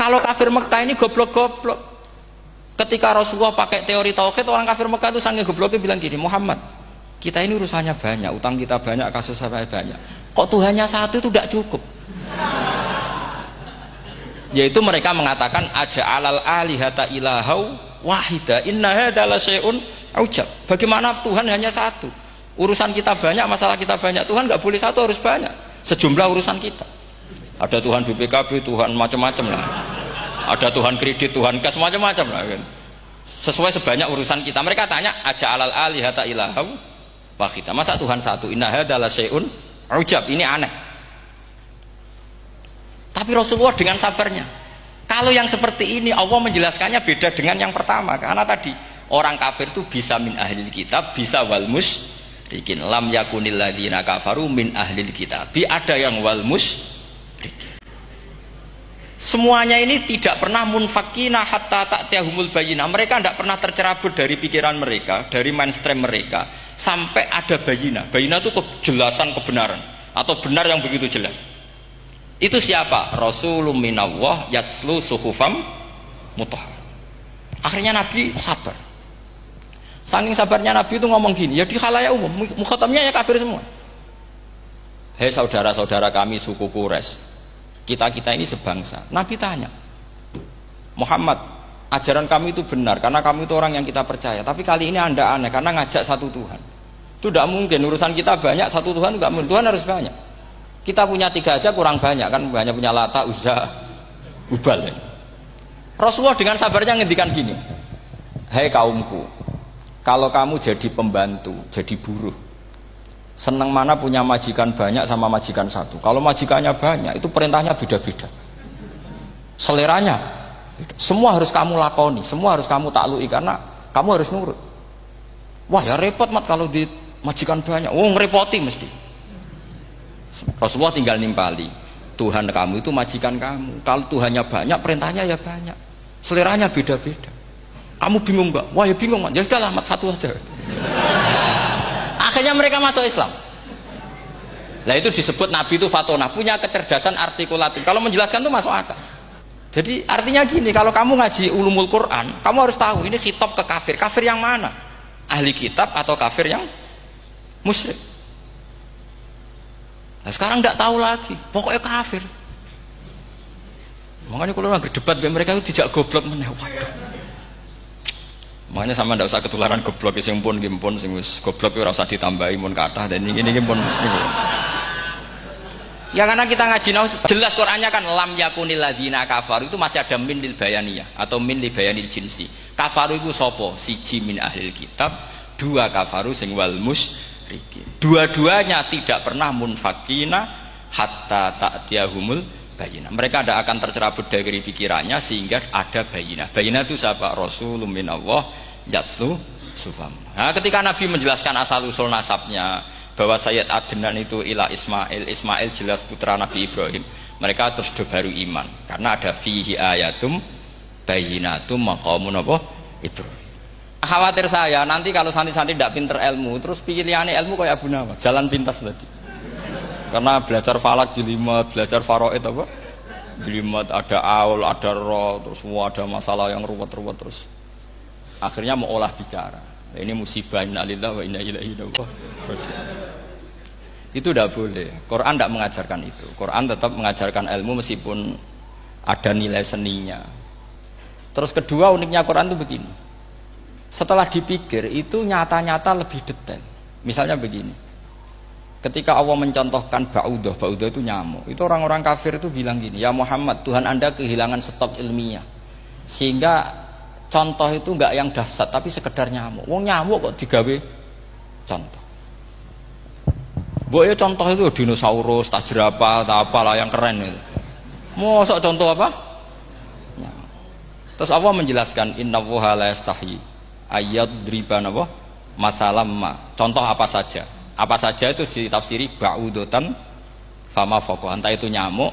Kalau kafir Mekah ini goblok-goblok. Ketika Rasulullah pakai teori tauhid, orang kafir Mekah itu sangat gobloknya bilang gini, Muhammad, kita ini urusannya banyak, utang kita banyak, kasus saya banyak. Kok Tuhannya satu itu tidak cukup? Yaitu mereka mengatakan aja'alal alihata ilahau wahida inna hadza la syai'un ujab. Bagaimana Tuhan hanya satu? Urusan kita banyak, masalah kita banyak. Tuhan nggak boleh satu, harus banyak. Sejumlah urusan kita. Ada Tuhan BPKB, Tuhan macam-macam lah. Ada Tuhan kredit, Tuhan kas, macam-macam lah kan. Sesuai sebanyak urusan kita. Mereka tanya aja'alal alihata ilahau wahida. Masa Tuhan satu? Inna hadza la syai'un ujab. Ini aneh. Tapi Rasulullah dengan sabarnya. Kalau yang seperti ini Allah menjelaskannya beda dengan yang pertama. Karena tadi orang kafir itu bisa min ahlil kitab, bisa wal musyrikin. Lam yakunil ladzina kafaru min ahlil kitab. Ada yang wal musyrikin. Semuanya ini tidak pernah munfakina hatta ta'tiyahumul bayyinah. Mereka tidak pernah tercerabut dari pikiran mereka, dari mainstream mereka, sampai ada bayyinah. Bayyinah itu kejelasan kebenaran atau benar yang begitu jelas. Itu siapa? Rasulun minallah yatslu suhufam mutahhar. Akhirnya Nabi sabar. Saking sabarnya Nabi itu ngomong gini, ya di khalayak umum, mukhatamnya ya kafir semua. Hei saudara-saudara kami suku Quraisy, kita ini sebangsa. Nabi tanya, Muhammad, ajaran kami itu benar karena kami itu orang yang kita percaya. Tapi kali ini Anda aneh karena ngajak satu Tuhan. Itu tidak mungkin. Urusan kita banyak, satu Tuhan enggak mungkin. Tuhan harus banyak. Kita punya 3 aja kurang banyak kan, hanya punya Lata, Uzza, Hubal. Rasulullah dengan sabarnya ngendikan gini, hei kaumku, kalau kamu jadi pembantu, jadi buruh, senang mana punya majikan banyak sama majikan satu. Kalau majikannya banyak, itu perintahnya beda-beda, seleranya beda. Semua harus kamu lakoni, semua harus kamu taklui karena kamu harus nurut. Wah ya repot mat kalau di majikan banyak, ngerepoti mesti. Rasulullah tinggal nimpali, Tuhan kamu itu majikan kamu. Kalau Tuhannya banyak, perintahnya ya banyak, seleranya beda-beda. Kamu bingung nggak? Wah ya bingung, ya sudah lah, satu aja. Akhirnya mereka masuk Islam. Nah itu disebut Nabi itu fatona, punya kecerdasan artikulatif. Kalau menjelaskan itu masuk akal. Jadi artinya gini, kalau kamu ngaji ulumul Quran, kamu harus tahu ini khitab ke kafir. Kafir yang mana? Ahli kitab atau kafir yang musyrik? Nah sekarang tidak tahu lagi, pokoknya kafir. Makanya kalau orang berdebat mereka itu tidak goblok meneh. Waduh. Makanya sama tidak usah ketularan goblok, sing pun sing wis goblok ora usah ditambahi mun kathah dan ini pun. Ya karena kita ngaji jelas Qur'annya kan lam yakunil ladzina kafaru itu masih ada min lil bayaniyah atau min li bayanil jinsi. Kafaru itu sapa? Siji min ahlil kitab, 2 kafaru sing wal dua-duanya tidak pernah munfakina hatta ta'tiyahumul bayyinah. Mereka tidak akan tercerabut dari pikirannya sehingga ada bayyinah. Bayyinah itu siapa? Rasulun minallah yatslu sufam. Nah, ketika Nabi menjelaskan asal usul nasabnya bahwa Sayyid Adnan itu ila Ismail, Ismail jelas putra Nabi Ibrahim, mereka terus baru iman karena ada fihi ayatum bayyinatum maqamun apa? Ibrahim. Khawatir saya nanti kalau santri-santri tidak pinter ilmu terus pilihannya ilmu kayak Abu Nawas jalan pintas tadi karena belajar falak jelimet, belajar faraid apa jelimet, ada aul, ada roh, terus semua ada masalah yang ruwet-ruwet terus akhirnya mau olah bicara. Ini musibah innalillahi wa inna ilaihi raji'un. Itu tidak boleh. Quran tidak mengajarkan itu. Quran tetap mengajarkan ilmu meskipun ada nilai seninya. Terus kedua uniknya Quran itu begini, setelah dipikir itu nyata-nyata lebih detail. Misalnya begini, ketika Allah mencontohkan ba'udah itu nyamuk, itu orang-orang kafir itu bilang gini, ya Muhammad, Tuhan Anda kehilangan stok ilmiah sehingga contoh itu enggak yang dahsyat tapi sekedar nyamuk. Wong nyamuk kok digawe contoh. Mbok ya contoh itu dinosaurus, tak jerapah, tak apalah yang keren itu. Mosok contoh apa? Nyamuk. Terus Allah menjelaskan innallaha la yastahyi ayat driban apa masalam ma, contoh apa saja itu ditafsiri ba'udotan fama faqoha, entah itu nyamuk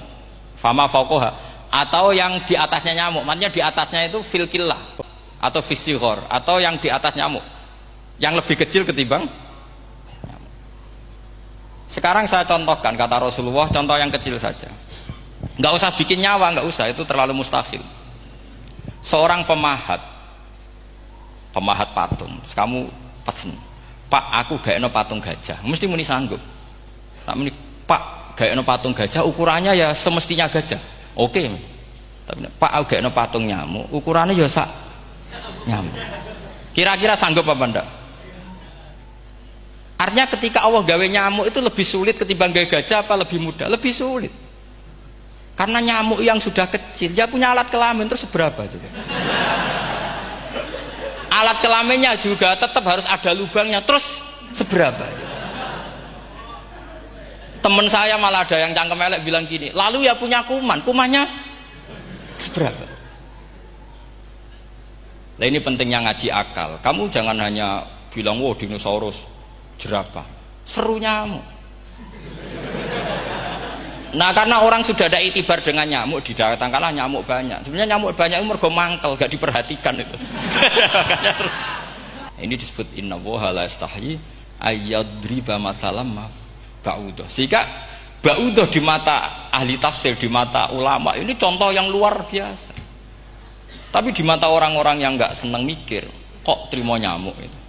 fama faqoha atau yang di atasnya nyamuk, maksudnya di atasnya itu filkillah atau fisighor atau yang di atas nyamuk yang lebih kecil ketimbang nyamuk. Sekarang saya contohkan kata Rasulullah, contoh yang kecil saja. Nggak usah bikin nyawa, nggak usah, itu terlalu mustahil. Seorang pemahat patung, terus kamu pesen, Pak, aku gak eno patung gajah, mesti muni sanggup. Tak muni, Pak, gak eno patung gajah, ukurannya ya semestinya gajah. Oke. Tapi Pak, aku gak eno patung nyamuk, ukurannya ya sak nyamuk. Kira-kira sanggup apa enggak? Artinya ketika Allah gawe nyamuk itu lebih sulit ketimbang gawe gajah apa lebih mudah? Lebih sulit. Karena nyamuk yang sudah kecil, dia punya alat kelamin terus seberapa juga. Alat kelaminnya juga tetap harus ada lubangnya, terus seberapa? Temen saya malah ada yang cangkem elek bilang gini, lalu ya punya kuman, kumannya seberapa? Nah ini pentingnya ngaji akal. Kamu jangan hanya bilang, wow dinosaurus, jerapah, seru nyamuk. Nah karena orang sudah ada itibar dengan nyamuk, didatangkanlah nyamuk banyak. Sebenarnya nyamuk banyak itu mergo mangkel, gak diperhatikan itu. Makanya terus ini disebut innallaha la yastahyi ayyadriba mathalam ba'udah. Sehingga ba'udah di mata ahli tafsir, di mata ulama ini contoh yang luar biasa. Tapi di mata orang-orang yang nggak seneng mikir, kok terima nyamuk itu.